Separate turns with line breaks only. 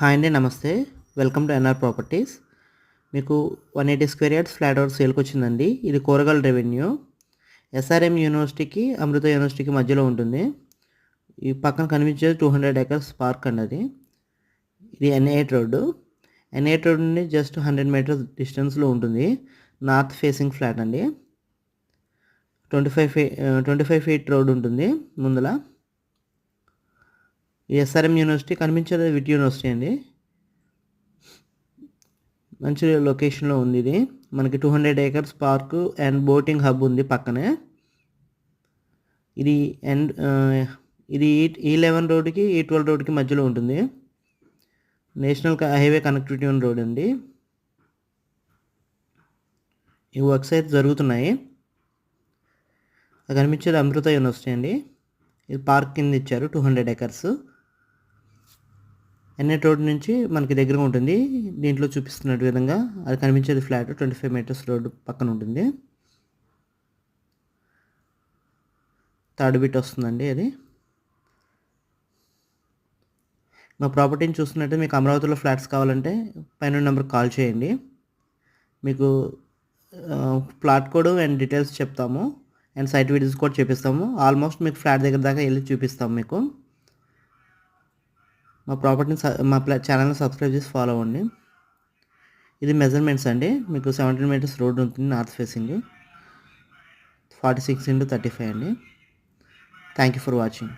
Hi అండి, నమస్తే. Welcome to NR properties. మీకు 180 స్క్వేర్ యార్డ్స్ ఫ్లాట్ హౌస్ సేల్కి వచ్చిందండి. ఇది కూరగాయల రెవెన్యూ. ఎస్ఆర్ఎం యూనివర్సిటీకి, అమృత యూనివర్సిటీకి మధ్యలో ఉంటుంది. ఈ పక్కన కనిపించేది 200 ఎకర్స్ పార్క్ అండి. ఇది N8 రోడ్డు. N8 రోడ్ నుండి జస్ట్ 100 మీటర్స్ డిస్టెన్స్లో ఉంటుంది. నార్త్ ఫేసింగ్ ఫ్లాట్ అండి. 25 ఫీట్ రోడ్ ఉంటుంది ముందల. ఈ ఎస్ఆర్ఎం యూనివర్సిటీ కనిపించేది విట్ యూనివర్సిటీ అండి. మంచి లొకేషన్లో ఉంది ఇది. మనకి 200 acres park and boating hub ఉంది పక్కనే. ఇది ఇది E11 రోడ్డుకి E12 రోడ్డుకి మధ్యలో ఉంటుంది. నేషనల్ హైవే కనెక్టివిటీ ఉన్న రోడ్ అండి. ఈ వర్క్స్ అయితే జరుగుతున్నాయి. అది కనిపించేది అమృత యూనివర్సిటీ అండి. ఇది పార్క్ కింద ఇచ్చారు 200 ఎకర్స్. N8 రోడ్ నుంచి మనకి దగ్గరగా ఉంటుంది. దీంట్లో చూపిస్తున్నట్టు విధంగా అది కనిపించేది ఫ్లాట్ 25 మీటర్స్ రోడ్డు పక్కన ఉంటుంది. థర్డ్ బిట్ వస్తుందండి అది. మా ప్రాపర్టీని చూస్తున్నట్టు మీకు అమరావతిలో ఫ్లాట్స్ కావాలంటే పైన నెంబర్కి కాల్ చేయండి. మీకు ప్లాట్ కోడ్ అండ్ డీటెయిల్స్ చెప్తాము అండ్ సైట్ విజిట్స్ కూడా చూపిస్తాము. ఆల్మోస్ట్ మీకు ఫ్లాట్ దగ్గర దాకా వెళ్ళి చూపిస్తాము మీకు. మా ప్రాపర్టీని మా ఛానల్ని సబ్స్క్రైబ్ చేసి ఫాలో అవ్వండి. ఇది మెజర్మెంట్స్ అండి. మీకు 17 మీటర్స్ రోడ్ ఉంటుంది నార్త్ ఫేసింగ్. 46 x 35 అండి. Thank you for watching.